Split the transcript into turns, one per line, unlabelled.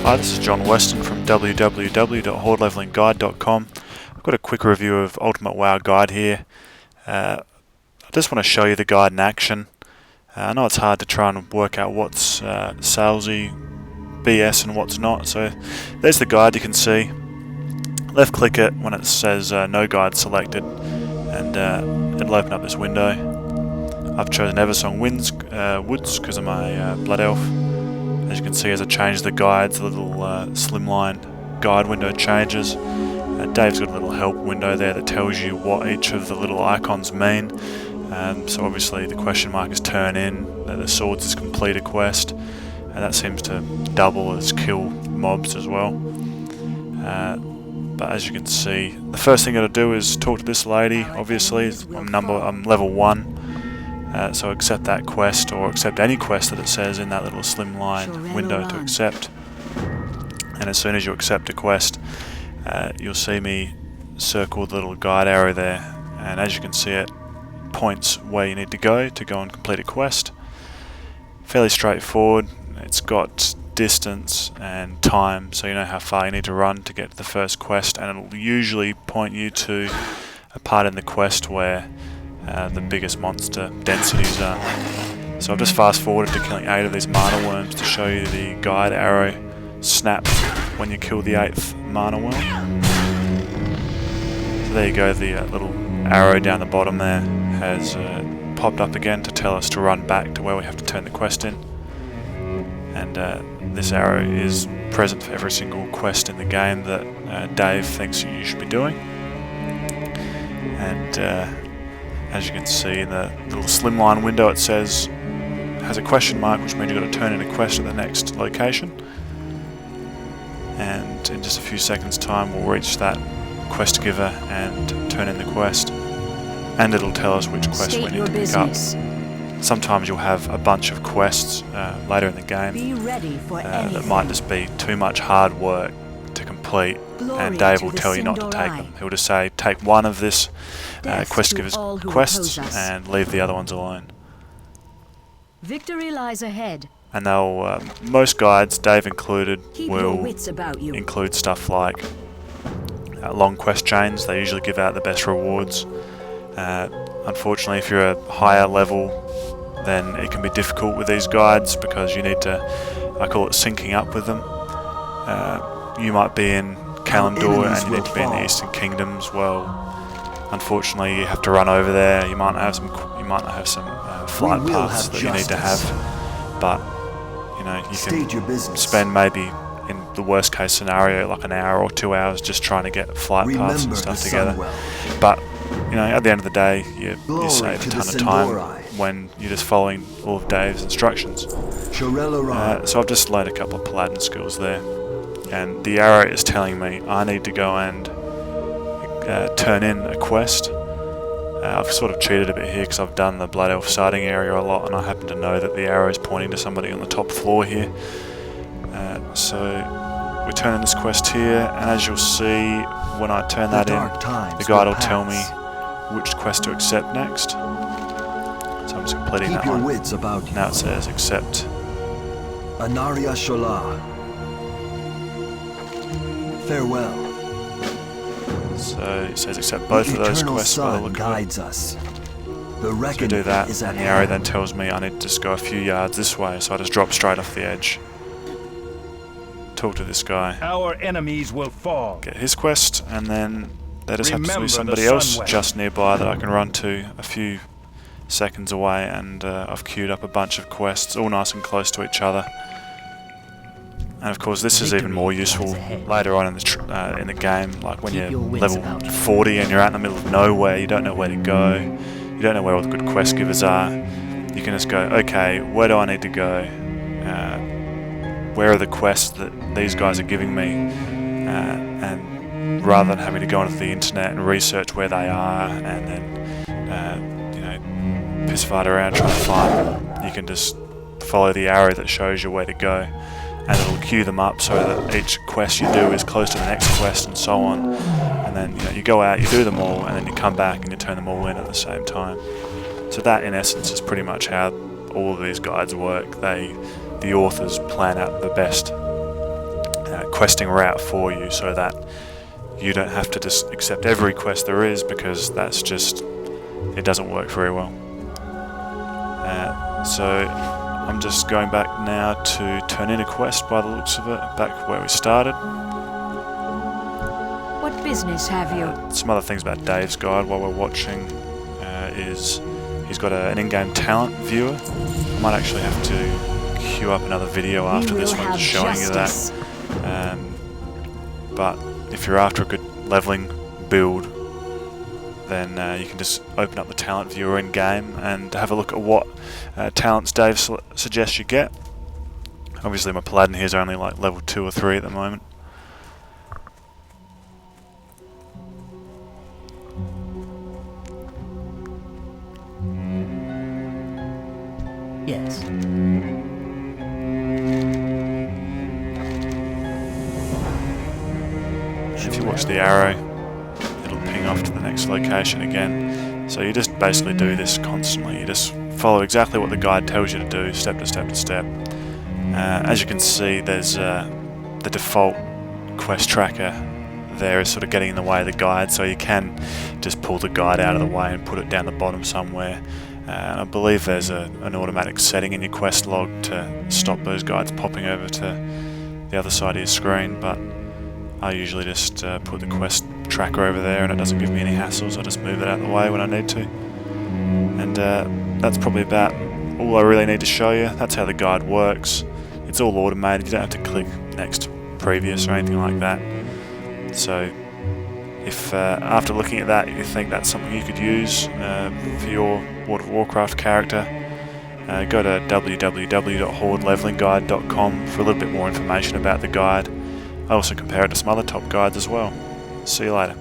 Hi, this is John Weston from www.hordelevelingguide.com. I've got a quick review of Ultimate WoW Guide here. I just want to show you the guide in action. I know it's hard to try and work out what's salesy, BS and what's not, so there's the guide you can see. Left click it when it says no guide selected and it'll open up this window. I've chosen Eversong Woods because of my Blood Elf. As you can see, as I change the guides, the little slimline guide window changes. Dave's got a little help window there that tells you what each of the little icons mean. So obviously the question mark is turn in, the swords is complete a quest, and that seems to double as kill mobs as well. But as you can see, the first thing I gotta do is talk to this lady. Obviously, I'm level 1. So accept that quest, or accept any quest that it says in that little slimline window to accept. And as soon as you accept a quest, you'll see me circle the little guide arrow there, and as you can see, it points where you need to go and complete a quest. Fairly straightforward. It's got distance and time, so you know how far you need to run to get to the first quest, and it'll usually point you to a part in the quest where the biggest monster densities are. So I've just fast forwarded to killing 8 of these mana worms to show you the guide arrow snap when you kill the 8th mana worm. So there you go, the little arrow down the bottom there has popped up again to tell us to run back to where we have to turn the quest in. And this arrow is present for every single quest in the game that Dave thinks you should be doing. And as you can see in the little slimline window, it has a question mark, which means you've got to turn in a quest at the next location. And in just a few seconds' time, we'll reach that quest giver and turn in the quest. And it'll tell us which quest we need to pick up. Sometimes you'll have a bunch of quests later in the game that might just be too much hard work to complete, and Dave will tell you not to take them. He'll just say, take one of this quest giver's quests and leave the other ones alone.
Victory lies ahead.
And they'll, most guides, Dave included, will include stuff like long quest chains. They usually give out the best rewards. Unfortunately, if you're a higher level, then it can be difficult with these guides because you need to, I call it syncing up with them. You might be in Kalimdor and you need to be in the Eastern Kingdoms. Well, unfortunately, you have to run over there. You might not have some flight paths that you need to have, but you know, you can spend maybe, in the worst case scenario, like an hour or 2 hours just trying to get flight paths and stuff together. But you know, at the end of the day, you save a ton of time when you're just following all of Dave's instructions. So I've just learned a couple of Paladin skills there, and the arrow is telling me I need to go and turn in a quest. I've sort of cheated a bit here because I've done the Blood Elf sighting area a lot, and I happen to know that the arrow is pointing to somebody on the top floor here. So we turn in this quest here, and as you'll see, when I turn that in, the guide will tell me which quest to accept next. So I'm just completing that one. Now it says accept.
Anaria Shola. Farewell.
So it says accept both of those quests by the look of it. So I do that, and the arrow then tells me I need to just go a few yards this way, so I just drop straight off the edge. Talk to this guy.
Our enemies will fall.
Get his quest, and then there just happens to be somebody else just nearby that I can run to a few seconds away, and I've queued up a bunch of quests, all nice and close to each other. And of course, this is even more useful later on in the game, like when you're level 40 and you're out in the middle of nowhere, you don't know where to go, you don't know where all the good quest givers are. You can just go, okay, where do I need to go? Where are the quests that these guys are giving me? And rather than having to go onto the internet and research where they are and then you know, piss fight around trying to find them, you can just follow the arrow that shows you where to go, and it'll queue them up so that each quest you do is close to the next quest and so on. And then you go out, you do them all, and then you come back and you turn them all in at the same time. So that in essence is pretty much how all of these guides work. The authors plan out the best questing route for you, so that you don't have to just accept every quest there is, because that's just, it doesn't work very well. So I'm just going back now to turn in a quest by the looks of it, back where we started.
What business have you?
Some other things about Dave's guide while we're watching is he's got an in-game talent viewer. I might actually have to queue up another video after this one showing you that. But if you're after a good leveling build, then you can just open up the talent viewer in game and have a look at what talents Dave suggests you get. Obviously my paladin here is only like level 2 or 3 at the moment.
Yes.
If you watch the arrow, it'll ping off to the next location again. So you just basically do this constantly. You just follow exactly what the guide tells you to do, step to step to step. As you can see, there's the default quest tracker there is sort of getting in the way of the guide, so you can just pull the guide out of the way and put it down the bottom somewhere. I believe there's an automatic setting in your quest log to stop those guides popping over to the other side of your screen, but I usually just put the quest tracker over there, and it doesn't give me any hassles. I just move it out of the way when I need to. And that's probably about all I really need to show you. That's how the guide works. It's all automated. You don't have to click next, previous, or anything like that. So if after looking at that you think that's something you could use for your World of Warcraft character, go to www.hordelevelingguide.com for a little bit more information about the guide. I also compare it to some other top guides as well. See you later.